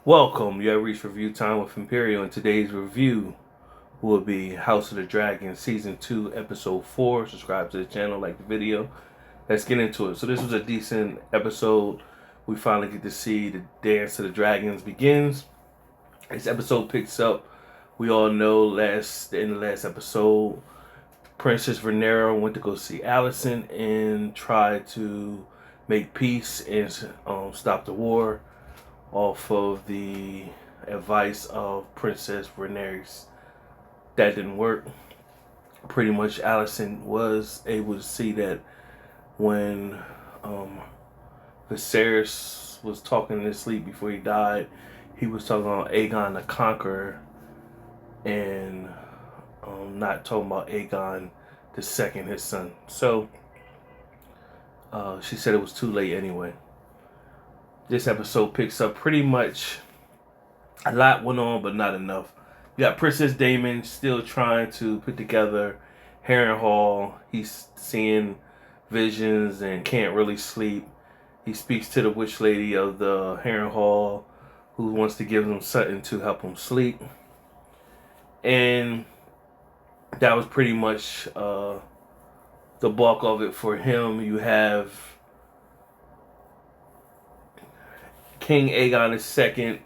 Welcome, you have reached review time with Imperial, and today's review will be House of the Dragon Season 2, Episode 4. Subscribe to the channel, like the video. Let's get into it. So this was a decent episode. We finally get to see the Dance of the Dragons begins. This episode picks up, we all know in the last episode, Princess Rhaenyra went to go see Alicent and try to make peace and stop the war off of the advice of Princess Rhaenyra. That didn't work. Pretty much Alicent was able to see that when Viserys was talking in his sleep before he died, he was talking about Aegon the Conqueror and not talking about Aegon II, his son. So she said it was too late anyway. This episode picks up pretty much a lot went on, but not enough. You got Princess Daemon still trying to put together Harrenhal. He's seeing visions and can't really sleep. He speaks to the witch lady of the Harrenhal who wants to give him something to help him sleep. And that was pretty much the bulk of it for him. You have King Aegon II.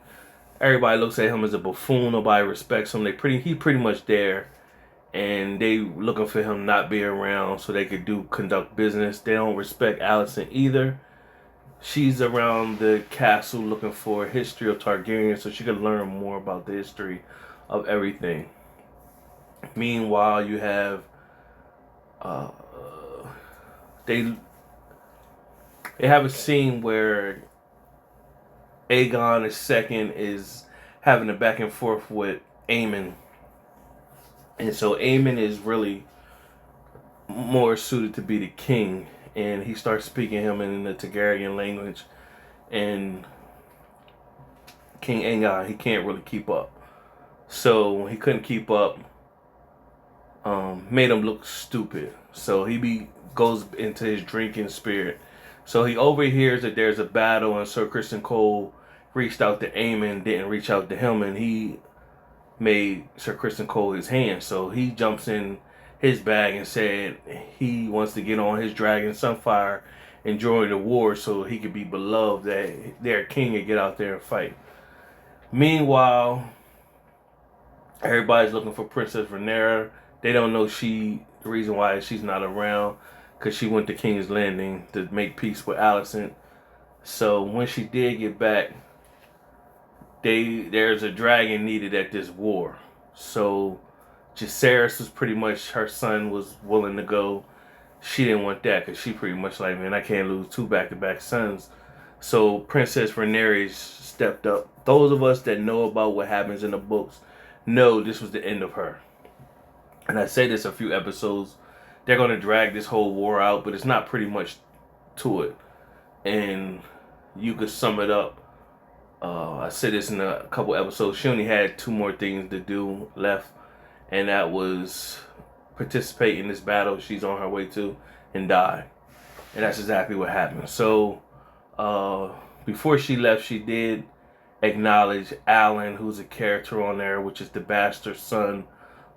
Everybody looks at him as a buffoon. Nobody respects him. He's pretty much there, and they looking for him not be around so they could conduct business. They don't respect Alicent either. She's around the castle looking for history of Targaryen so she can learn more about the history of everything. Meanwhile, you have they have a scene where Aegon II is having a back and forth with Aemon. And so Aemon is really more suited to be the king. And he starts speaking him in the Targaryen language. And King Aegon, he can't really keep up. So when he couldn't keep up, made him look stupid. So goes into his drinking spirit. So he overhears that there's a battle, and Sir Criston Cole reached out to Aemon, didn't reach out to him, and he made Sir Criston Cole his hand. So he jumps in his bag and said he wants to get on his dragon Sunfire and join the war so he could be beloved, that their king could get out there and fight. Meanwhile, everybody's looking for Princess Rhaenyra. They don't know the reason why she's not around, because she went to King's Landing to make peace with Alicent. So when she did get back, there's a dragon needed at this war. So Jacaerys was pretty much, her son was willing to go. She didn't want that because she pretty much like, man, I can't lose two back-to-back sons. So Princess Rhaenyra stepped up. Those of us that know about what happens in the books know this was the end of her. And I say this a few episodes, they're going to drag this whole war out, but it's not pretty much to it. And you could sum it up. I said this in a couple episodes. She only had two more things to do left, and that was participate in this battle she's on her way to and die. And that's exactly what happened. So before she left, she did acknowledge Alan, who's a character on there, which is the bastard son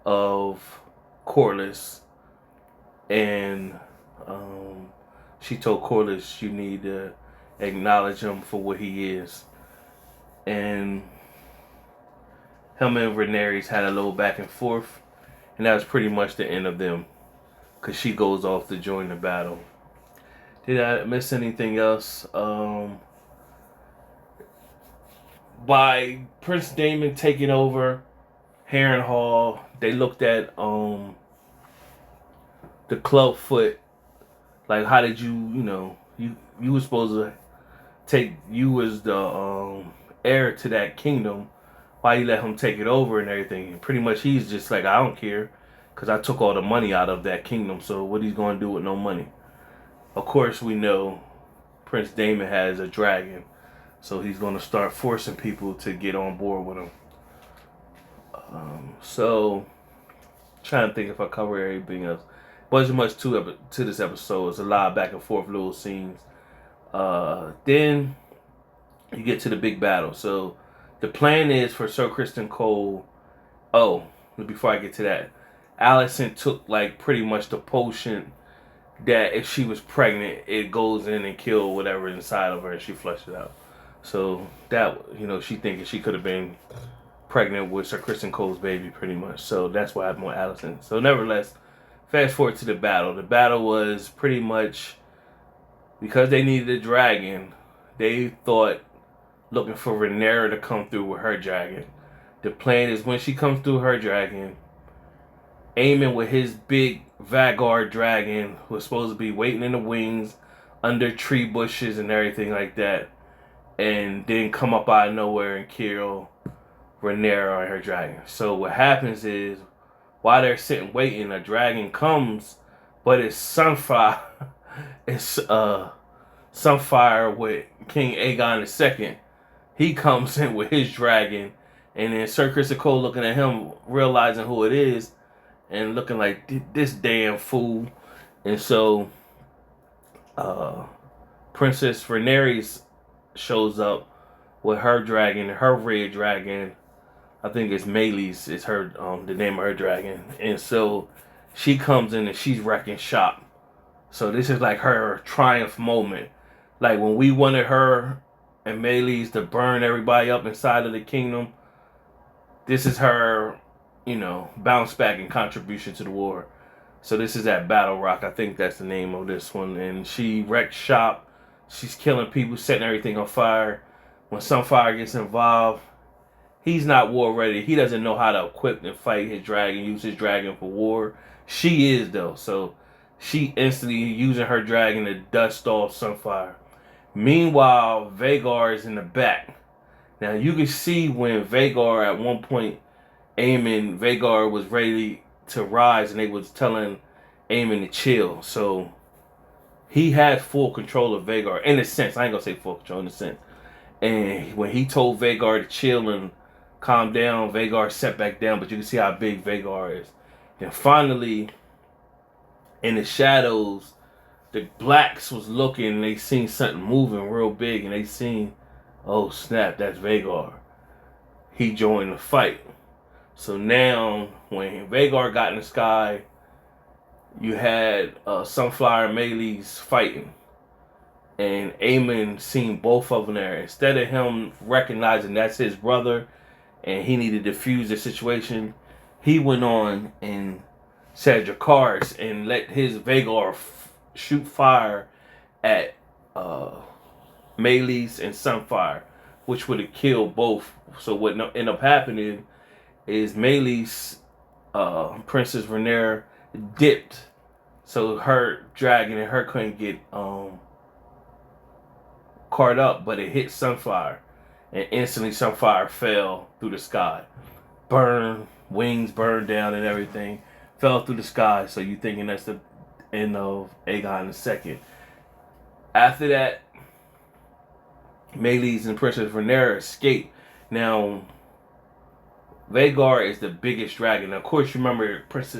of Corlys. And she told Corlys, you need to acknowledge him for what he is. And him and Rhaenyra had a little back and forth, and that was pretty much the end of them, because she goes off to join the battle. Did I miss anything else? By Prince Daemon taking over Harrenhal, they looked at the clubfoot, like, how did you were supposed to you as the heir to that kingdom, why you let him take it over and everything. And pretty much he's just like, I don't care, because I took all the money out of that kingdom, so what he's going to do with no money? Of course we know Prince Daemon has a dragon, so he's going to start forcing people to get on board with him. So trying to think if I cover everything else. Wasn't much to this episode. It's a lot of back and forth little scenes. Then you get to the big battle. So The plan is for Sir Kristen Cole. Oh, before I get to that, Allison took like pretty much the potion that if she was pregnant, it goes in and kill whatever inside of her, and she flushed it out. So that she thinking she could have been pregnant with Sir Kristen Cole's baby, pretty much. So that's what happened with Allison. So nevertheless, fast forward to the battle. The battle was pretty much because they needed a dragon. They thought looking for Rhaenyra to come through with her dragon. The plan is when she comes through her dragon, Aemon with his big Vagar dragon was supposed to be waiting in the wings under tree bushes and everything like that, and then come up out of nowhere and kill Rhaenyra and her dragon. So what happens is while they're sitting waiting, a dragon comes, but it's Sunfire. It's Sunfire with King Aegon II. He comes in with his dragon, and then Sir Kristen Cole looking at him, realizing who it is, and looking like this damn fool. And so Princess Rhaenyra shows up with her dragon, her red dragon. I think it's Meleys is her the name of her dragon. And so she comes in and she's wrecking shop. So this is like her triumph moment. Like when we wanted her and Meleys to burn everybody up inside of the kingdom, this is her, bounce back and contribution to the war. So this is at Battle Rock. I think that's the name of this one. And she wrecked shop. She's killing people, setting everything on fire. When Sunfire gets involved, he's not war ready. He doesn't know how to equip and fight his dragon, use his dragon for war. She is, though. So she instantly using her dragon to dust off Sunfire. Meanwhile, Vagar is in the back. Now, you can see when Vagar, at one point, Vagar was ready to rise, and they was telling Aemon to chill. So he had full control of Vagar, in a sense. I ain't gonna say full control, in a sense. And when he told Vagar to chill and calm down, Vagar sat back down, but you can see how big Vagar is. Then finally, in the shadows, the blacks was looking, and they seen something moving real big, and they seen, oh snap, that's Vagar. He joined the fight. So now, when Vagar got in the sky, you had Sunflower and Meleys fighting. And Aemon seen both of them there. Instead of him recognizing that's his brother and he needed to defuse the situation, he went on and said Dracarys and let his Vagar shoot fire at Meleys and Sunfire, which would have killed both. So what ended up happening is Meleys, Princess Rhaenyra, dipped, so her dragon and her couldn't get caught up, but it hit Sunfire, and instantly Sunfire fell through the sky, wings burned down and everything, fell through the sky. So you thinking that's the end of Aegon II. After that, Meleys and Princess Rhaenyra escape. Now, Vagar is the biggest dragon. Now, of course, you remember Prince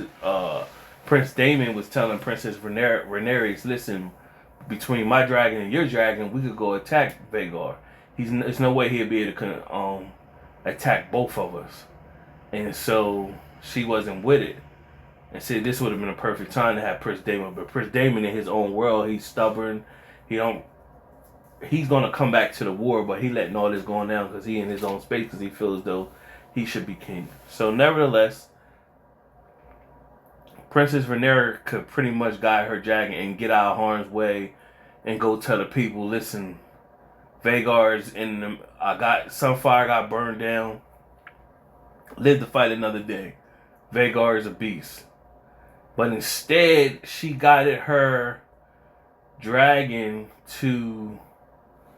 Daemon was telling Princess Rhaenyra, listen, between my dragon and your dragon, we could go attack Vagar. There's no way he'd be able to attack both of us. And so she wasn't with it. And said this would have been a perfect time to have Prince Daemon. But Prince Daemon in his own world, he's stubborn. He's gonna come back to the war, but he letting all this going down because he in his own space because he feels as though he should be king. So nevertheless, Princess Rhaenyra could pretty much guide her dragon and get out of harm's way and go tell the people, listen, Vagar's in the Sunfire got burned down. Live to fight another day. Vagar is a beast. But instead, she guided her dragon to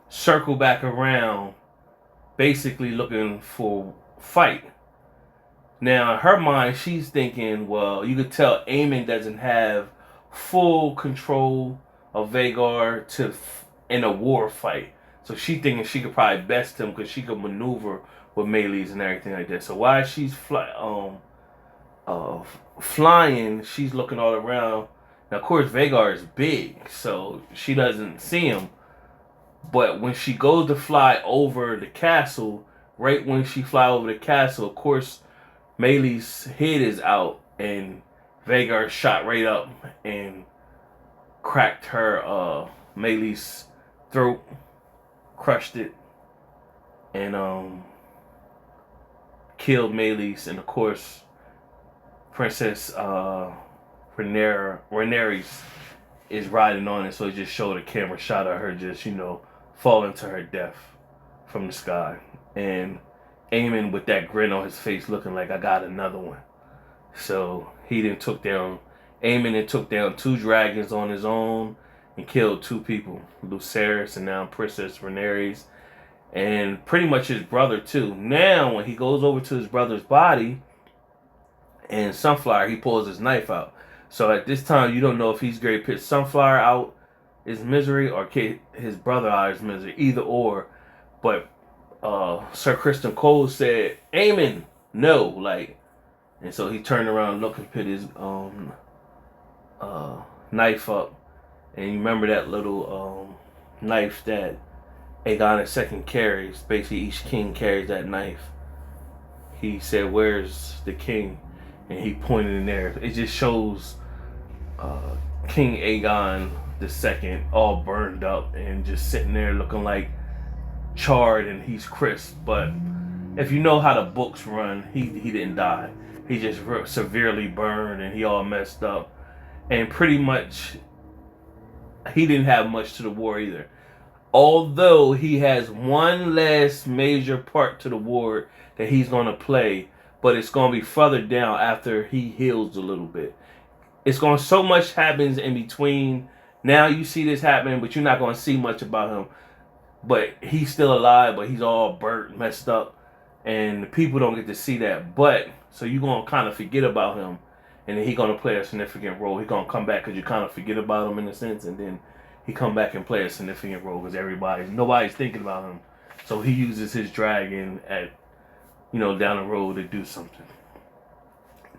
circle back around, basically looking for fight. Now, in her mind, she's thinking, well, you could tell Aemon doesn't have full control of Vagar in a war fight. So she thinking she could probably best him because she could maneuver with Meleys and everything like that. So while she's flying, she's looking all around. Now, of course, Vagar is big, so she doesn't see him. But when she goes to fly over the castle, right when she fly over the castle, of course, Maylee's head is out, and Vhagar shot right up and cracked her Maylee's throat, crushed it, and killed Maylee's. And of course, Princess Rhaenyra is riding on it, so it just showed a camera shot of her just, falling to her death from the sky. And Aemon with that grin on his face looking like, I got another one. So Aemon took down 2 dragons on his own and killed 2 people, Lucerys and now Princess Rhaenyra, and pretty much his brother too. Now when he goes over to his brother's body and Sunflower, he pulls his knife out. So at this time, you don't know if he's going to put Sunflower out his misery or his brother out his misery. Either or. But Sir Criston Cole said, Aemon, no. And so he turned around, looked and put his knife up. And you remember that little knife that Aegon II carries. Basically, each king carries that knife. He said, where's the king? And he pointed in there. It just shows King Aegon II all burned up and just sitting there looking like charred, and he's crisp. But if you know how the books run, he didn't die. He just severely burned and he all messed up. And pretty much he didn't have much to the war either. Although he has one last major part to the war that he's going to play, but it's going to be further down after he heals a little bit. It's going to, so much happens in between. Now you see this happening, but you're not going to see much about him. But he's still alive, but he's all burnt, messed up, and the people don't get to see that. But so you're going to kind of forget about him, and then he's going to play a significant role. He's going to come back because you kind of forget about him in a sense, and then he come back and play a significant role because nobody's thinking about him. So he uses his dragon at, down the road to do something.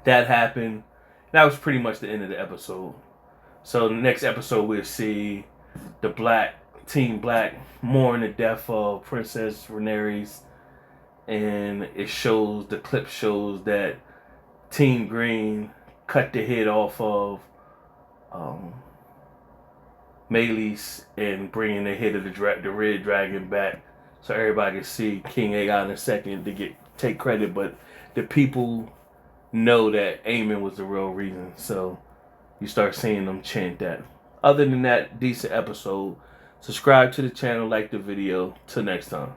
That happened. That was pretty much the end of the episode. So the next episode we'll see the Team Black mourn the death of Princess Rhaenyra, and the clip shows that Team Green cut the head off of Maylee's and bringing the head of the red dragon back, so everybody can see King Aegon II to take credit, but the people know that Aemon was the real reason. So you start seeing them chant that. Other than that, decent episode. Subscribe to the channel, like the video. Till next time.